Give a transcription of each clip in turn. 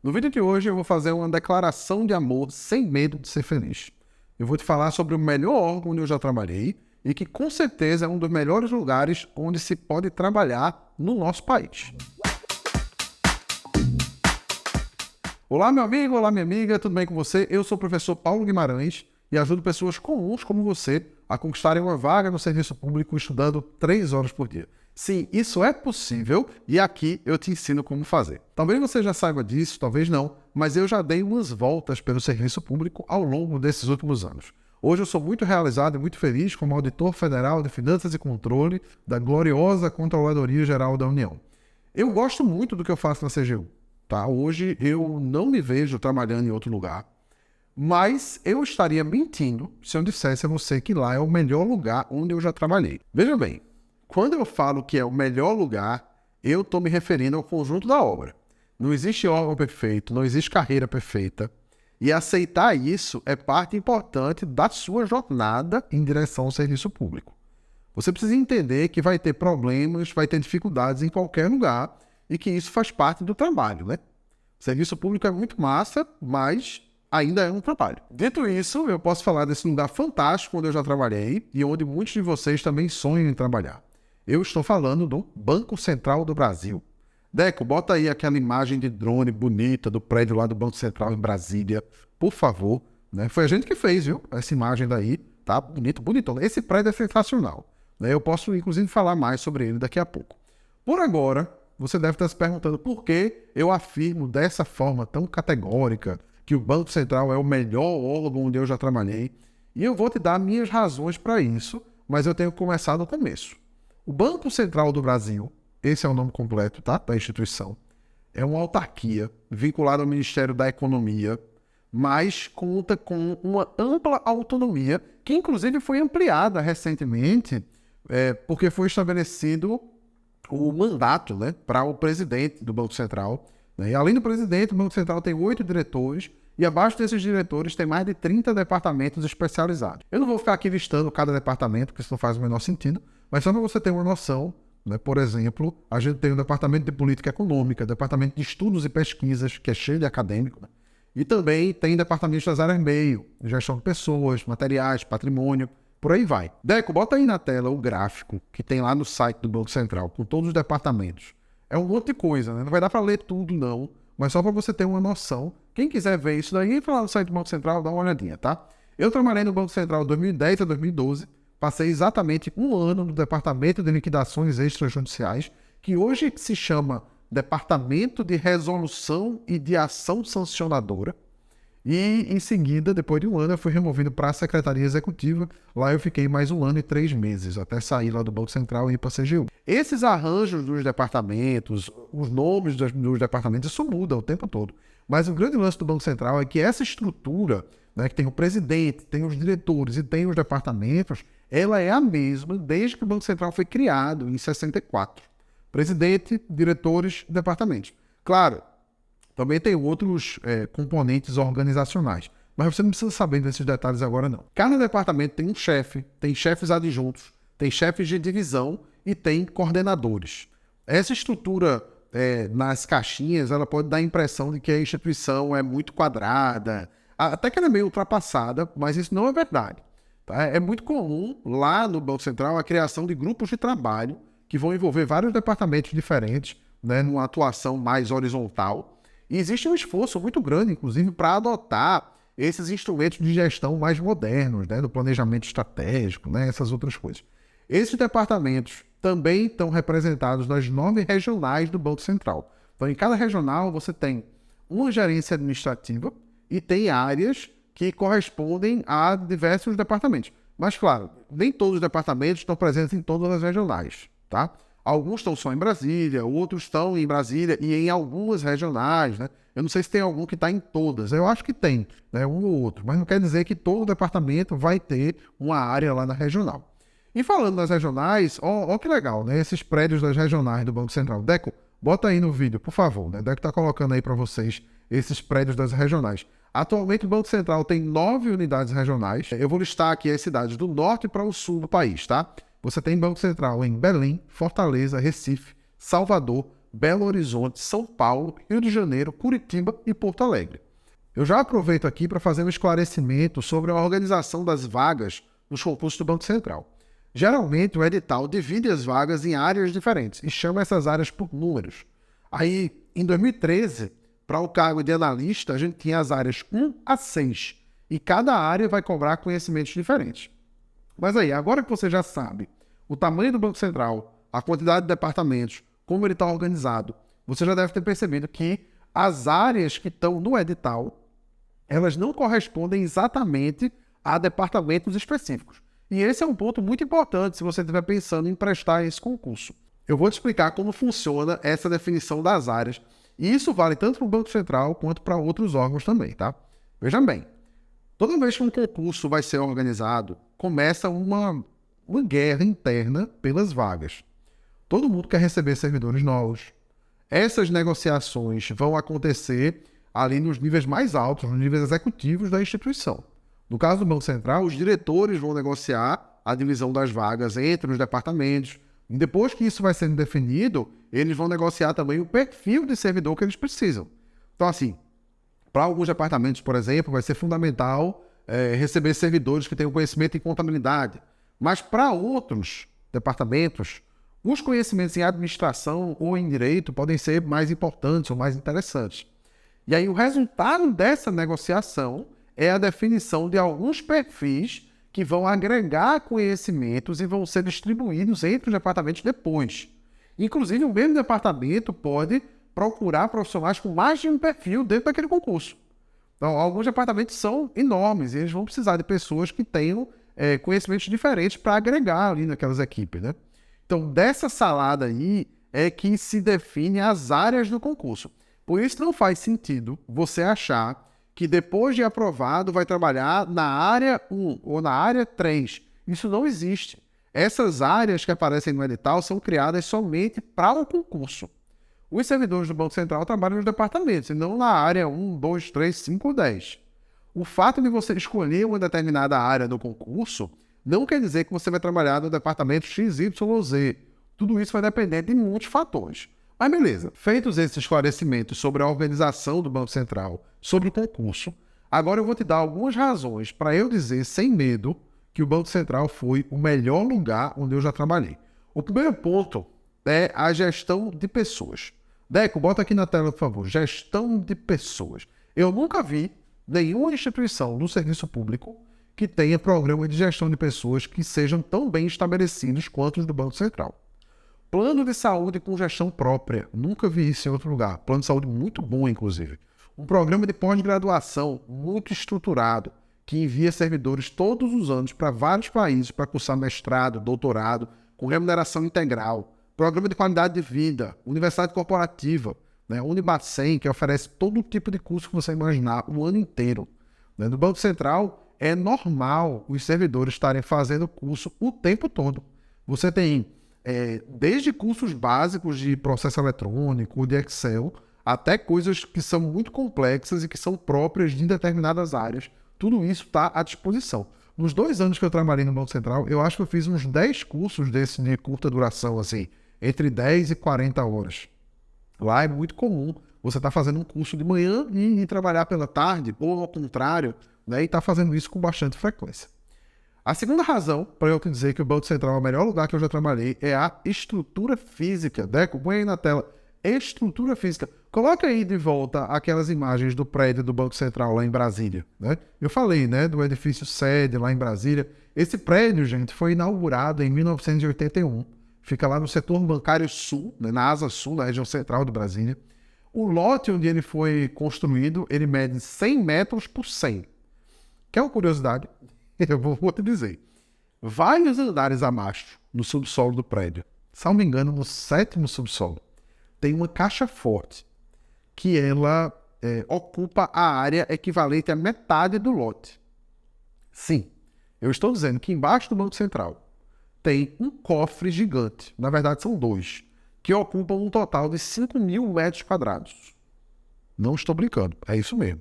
No vídeo de hoje eu vou fazer uma declaração de amor sem medo de ser feliz. Eu vou te falar sobre o melhor órgão onde eu já trabalhei e que com certeza é um dos melhores lugares onde se pode trabalhar no nosso país. Olá meu amigo, olá minha amiga, tudo bem com você? Eu sou o professor Paulo Guimarães e ajudo pessoas comuns como você a conquistarem uma vaga no serviço público estudando 3 horas por dia. Sim, isso é possível e aqui eu te ensino como fazer. Talvez você já saiba disso, talvez não, mas eu já dei umas voltas pelo serviço público ao longo desses últimos anos. Hoje eu sou muito realizado e muito feliz como auditor federal de Finanças e Controle da gloriosa Controladoria Geral da União. Eu gosto muito do que eu faço na CGU. Tá? Hoje eu não me vejo trabalhando em outro lugar, mas eu estaria mentindo se eu dissesse a você que lá é o melhor lugar onde eu já trabalhei. Veja bem, quando eu falo que é o melhor lugar, eu estou me referindo ao conjunto da obra. Não existe órgão perfeito, não existe carreira perfeita, e aceitar isso é parte importante da sua jornada em direção ao serviço público. Você precisa entender que vai ter problemas, vai ter dificuldades em qualquer lugar, e que isso faz parte do trabalho, né? O serviço público é muito massa, mas ainda é um trabalho. Dito isso, eu posso falar desse lugar fantástico onde eu já trabalhei e onde muitos de vocês também sonham em trabalhar. Eu estou falando do Banco Central do Brasil. Deco, bota aí aquela imagem de drone bonita do prédio lá do Banco Central em Brasília, por favor. Né? Foi a gente que fez, viu? Essa imagem daí, tá bonito, bonitão. Esse prédio é sensacional. Né? Eu posso, inclusive, falar mais sobre ele daqui a pouco. Por agora, você deve estar se perguntando por que eu afirmo dessa forma tão categórica que o Banco Central é o melhor órgão onde eu já trabalhei. E eu vou te dar minhas razões para isso, mas eu tenho que começar do começo. O Banco Central do Brasil, esse é o nome completo, tá? Da instituição, é uma autarquia vinculada ao Ministério da Economia, mas conta com uma ampla autonomia, que inclusive foi ampliada recentemente, porque foi estabelecido o mandato, né, para o presidente do Banco Central. Né? E além do presidente, o Banco Central tem 8 diretores e abaixo desses diretores tem mais de 30 departamentos especializados. Eu não vou ficar aqui listando cada departamento, porque isso não faz o menor sentido, mas só para você ter uma noção, né? Por exemplo, a gente tem o Departamento de Política Econômica, Departamento de Estudos e Pesquisas, que é cheio de acadêmico, né? E também tem departamentos das áreas meio, gestão de pessoas, materiais, patrimônio, por aí vai. Deco, bota aí na tela o gráfico que tem lá no site do Banco Central, com todos os departamentos. É um monte de coisa, né? Não vai dar para ler tudo, não, mas só para você ter uma noção. Quem quiser ver isso daí, entra lá no site do Banco Central, dá uma olhadinha, tá? Eu trabalhei no Banco Central de 2010 a 2012, passei exatamente um ano no Departamento de Liquidações Extrajudiciais, que hoje se chama Departamento de Resolução e de Ação Sancionadora. E, em seguida, depois de um ano, eu fui removido para a Secretaria Executiva. Lá eu fiquei mais 1 ano e 3 meses, até sair lá do Banco Central e ir para a CGU. Esses arranjos dos departamentos, os nomes dos departamentos, isso muda o tempo todo. Mas o grande lance do Banco Central é que essa estrutura, né, que tem o presidente, tem os diretores e tem os departamentos, ela é a mesma desde que o Banco Central foi criado, em 64. Presidente, diretores, departamentos. Claro, também tem outros componentes organizacionais, mas você não precisa saber desses detalhes agora não. Cada departamento tem um chefe, tem chefes adjuntos, tem chefes de divisão e tem coordenadores. Essa estrutura nas caixinhas, ela pode dar a impressão de que a instituição é muito quadrada, até que ela é meio ultrapassada, mas isso não é verdade. Tá? É muito comum lá no Banco Central a criação de grupos de trabalho que vão envolver vários departamentos diferentes, né, numa atuação mais horizontal. E existe um esforço muito grande, inclusive, para adotar esses instrumentos de gestão mais modernos, né, do planejamento estratégico, né, essas outras coisas. Esses departamentos também estão representados nas 9 regionais do Banco Central. Então, em cada regional, você tem uma gerência administrativa e tem áreas que correspondem a diversos departamentos. Mas, claro, nem todos os departamentos estão presentes em todas as regionais, tá? Alguns estão só em Brasília, outros estão em Brasília e em algumas regionais, né? Eu não sei se tem algum que está em todas, eu acho que tem, né? Um ou outro, mas não quer dizer que todo departamento vai ter uma área lá na regional. E falando das regionais, ó que legal, né? Esses prédios das regionais do Banco Central. Deco, bota aí no vídeo, por favor, né? Deco está colocando aí para vocês esses prédios das regionais. Atualmente o Banco Central tem 9 unidades regionais. Eu vou listar aqui as cidades do norte para o sul do país, tá? Você tem Banco Central em Belém, Fortaleza, Recife, Salvador, Belo Horizonte, São Paulo, Rio de Janeiro, Curitiba e Porto Alegre. Eu já aproveito aqui para fazer um esclarecimento sobre a organização das vagas nos concursos do Banco Central. Geralmente, o edital divide as vagas em áreas diferentes e chama essas áreas por números. Aí, em 2013, para o cargo de analista, a gente tinha as áreas 1 a 6 e cada área vai cobrar conhecimentos diferentes. Mas aí, agora que você já sabe o tamanho do Banco Central, a quantidade de departamentos, como ele está organizado, você já deve ter percebido que as áreas que estão no edital, elas não correspondem exatamente a departamentos específicos. E esse é um ponto muito importante se você estiver pensando em prestar esse concurso. Eu vou te explicar como funciona essa definição das áreas, e isso vale tanto para o Banco Central quanto para outros órgãos também, tá? Veja bem, toda vez que um concurso vai ser organizado, começa uma guerra interna pelas vagas. Todo mundo quer receber servidores novos. Essas negociações vão acontecer ali nos níveis mais altos, nos níveis executivos da instituição. No caso do Banco Central, os diretores vão negociar a divisão das vagas entre os departamentos. E depois que isso vai sendo definido, eles vão negociar também o perfil de servidor que eles precisam. Então, assim, para alguns departamentos, por exemplo, vai ser fundamental receber servidores que tenham conhecimento em contabilidade. Mas para outros departamentos, os conhecimentos em administração ou em direito podem ser mais importantes ou mais interessantes. E aí o resultado dessa negociação é a definição de alguns perfis que vão agregar conhecimentos e vão ser distribuídos entre os departamentos depois. Inclusive, o mesmo departamento pode procurar profissionais com mais de um perfil dentro daquele concurso. Então, alguns departamentos são enormes e eles vão precisar de pessoas que tenham conhecimentos diferentes para agregar ali naquelas equipes, né? Então, dessa salada aí é que se define as áreas do concurso. Por isso não faz sentido você achar que depois de aprovado vai trabalhar na área 1 ou na área 3. Isso não existe. Essas áreas que aparecem no edital são criadas somente para o concurso. Os servidores do Banco Central trabalham nos departamentos, e não na área 1, 2, 3, 5 ou 10. O fato de você escolher uma determinada área do concurso não quer dizer que você vai trabalhar no departamento X, Y ou Z. Tudo isso vai depender de muitos fatores. Mas beleza, feitos esses esclarecimentos sobre a organização do Banco Central, sobre o concurso, agora eu vou te dar algumas razões para eu dizer sem medo que o Banco Central foi o melhor lugar onde eu já trabalhei. O primeiro ponto é a gestão de pessoas. Deco, bota aqui na tela, por favor. Gestão de pessoas. Eu nunca vi nenhuma instituição no serviço público que tenha programa de gestão de pessoas que sejam tão bem estabelecidos quanto os do Banco Central. Plano de saúde com gestão própria. Nunca vi isso em outro lugar. Plano de saúde muito bom, inclusive. Um programa de pós-graduação muito estruturado, que envia servidores todos os anos para vários países para cursar mestrado, doutorado, com remuneração integral. Programa de qualidade de vida, universidade corporativa, né? Unibacen, que oferece todo tipo de curso que você imaginar o ano inteiro. Né? No Banco Central, é normal os servidores estarem fazendo curso o tempo todo. Você tem desde cursos básicos de processo eletrônico, de Excel, até coisas que são muito complexas e que são próprias de determinadas áreas. Tudo isso está à disposição. Nos 2 anos que eu trabalhei no Banco Central, eu acho que eu fiz uns 10 cursos desses de curta duração, assim, entre 10 e 40 horas. Lá é muito comum você estar fazendo um curso de manhã e trabalhar pela tarde, ou ao contrário, né, e estar fazendo isso com bastante frequência. A segunda razão para eu te dizer que o Banco Central é o melhor lugar que eu já trabalhei é a estrutura física. Deco, põe aí na tela. Estrutura física. Coloca aí de volta aquelas imagens do prédio do Banco Central lá em Brasília. Né? Eu falei, né, do edifício sede lá em Brasília. Esse prédio, gente, foi inaugurado em 1981. Fica lá no setor bancário sul, né, na asa sul, na região central de Brasília. O lote onde ele foi construído, ele mede 100 metros por 100. Quer uma curiosidade? Eu vou te dizer. Vários andares abaixo, no subsolo do prédio, se não me engano, no 7º subsolo, tem uma caixa forte, que ela ocupa a área equivalente à metade do lote. Sim, eu estou dizendo que embaixo do Banco Central tem um cofre gigante, na verdade são 2, que ocupam um total de 5.000 metros quadrados. Não estou brincando, é isso mesmo.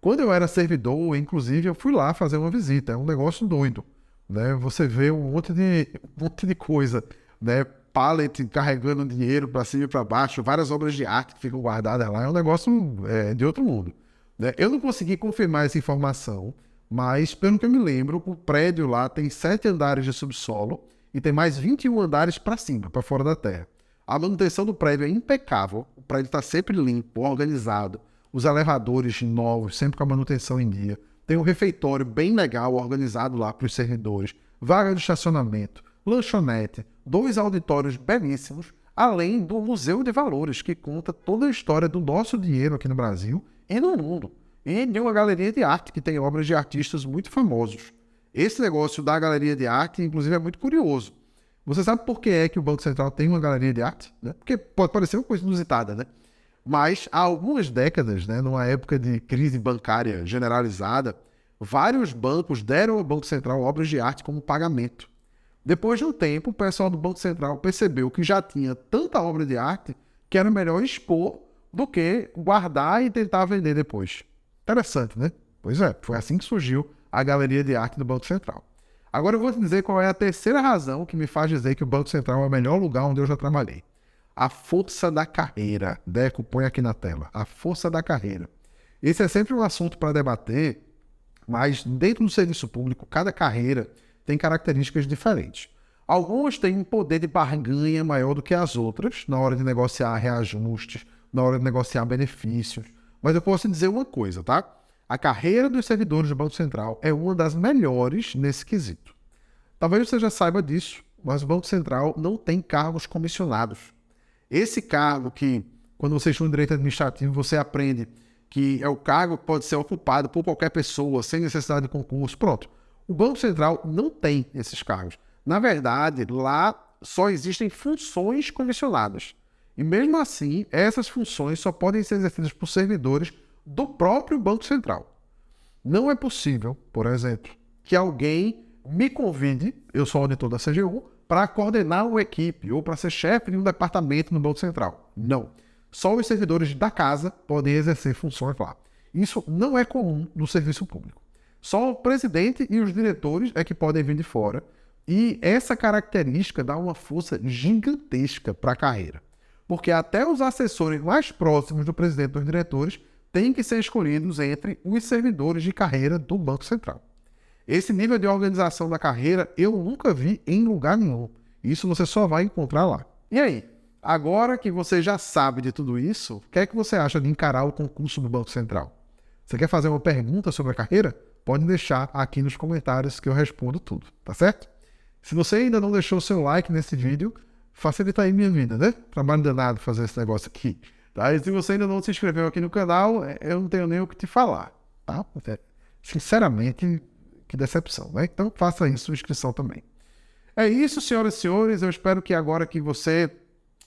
Quando eu era servidor, inclusive, eu fui lá fazer uma visita. É um negócio doido, né? Você vê um monte de coisa, né? pallet carregando dinheiro para cima e para baixo, várias obras de arte que ficam guardadas lá, é um negócio de outro mundo, né? Eu não consegui confirmar essa informação, mas pelo que eu me lembro, o prédio lá tem 7 andares de subsolo e tem mais 21 andares para cima, para fora da terra. A manutenção do prédio é impecável, o prédio está sempre limpo, organizado, os elevadores novos, sempre com a manutenção em dia. Tem um refeitório bem legal, organizado lá para os servidores, vaga de estacionamento, lanchonete, 2 auditórios belíssimos, além do Museu de Valores, que conta toda a história do nosso dinheiro aqui no Brasil e no mundo. E de uma galeria de arte que tem obras de artistas muito famosos. Esse negócio da galeria de arte, inclusive, é muito curioso. Você sabe por que é que o Banco Central tem uma galeria de arte? Né? Porque pode parecer uma coisa inusitada, né? Mas há algumas décadas, né, numa época de crise bancária generalizada, vários bancos deram ao Banco Central obras de arte como pagamento. Depois de um tempo, o pessoal do Banco Central percebeu que já tinha tanta obra de arte que era melhor expor do que guardar e tentar vender depois. Interessante, né? Pois é, foi assim que surgiu a Galeria de Arte do Banco Central. Agora eu vou te dizer qual é a terceira razão que me faz dizer que o Banco Central é o melhor lugar onde eu já trabalhei. A força da carreira. Deco, põe aqui na tela. A força da carreira. Esse é sempre um assunto para debater, mas dentro do serviço público, cada carreira tem características diferentes. Algumas têm um poder de barganha maior do que as outras, na hora de negociar reajustes, na hora de negociar benefícios. Mas eu posso dizer uma coisa, tá? A carreira dos servidores do Banco Central é uma das melhores nesse quesito. Talvez você já saiba disso, mas o Banco Central não tem cargos comissionados. Esse cargo que, quando você estuda direito administrativo, você aprende que é o cargo que pode ser ocupado por qualquer pessoa, sem necessidade de concurso, pronto. O Banco Central não tem esses cargos. Na verdade, lá só existem funções comissionadas. E mesmo assim, essas funções só podem ser exercidas por servidores do próprio Banco Central. Não é possível, por exemplo, que alguém me convide, eu sou auditor da CGU, para coordenar uma equipe ou para ser chefe de um departamento no Banco Central. Não. Só os servidores da casa podem exercer funções lá. Isso não é comum no serviço público. Só o presidente e os diretores é que podem vir de fora. E essa característica dá uma força gigantesca para a carreira. Porque até os assessores mais próximos do presidente e dos diretores têm que ser escolhidos entre os servidores de carreira do Banco Central. Esse nível de organização da carreira eu nunca vi em lugar nenhum. Isso você só vai encontrar lá. E aí? Agora que você já sabe de tudo isso, o que é que você acha de encarar o concurso do Banco Central? Você quer fazer uma pergunta sobre a carreira? Pode deixar aqui nos comentários que eu respondo tudo, tá certo? Se você ainda não deixou o seu like nesse vídeo, facilita aí minha vida, né? Trabalho danado fazer esse negócio aqui. Tá? E se você ainda não se inscreveu aqui no canal, eu não tenho nem o que te falar, tá? Sinceramente, que decepção, né? Então faça aí sua inscrição também. É isso, senhoras e senhores. Eu espero que agora que você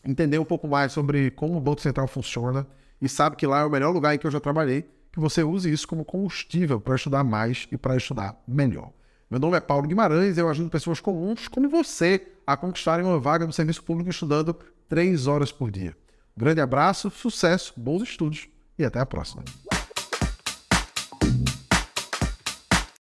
entendeu um pouco mais sobre como o Banco Central funciona e sabe que lá é o melhor lugar em que eu já trabalhei, que você use isso como combustível para estudar mais e para estudar melhor. Meu nome é Paulo Guimarães e eu ajudo pessoas comuns como você a conquistarem uma vaga no serviço público estudando 3 horas por dia. Grande abraço, sucesso, bons estudos e até a próxima.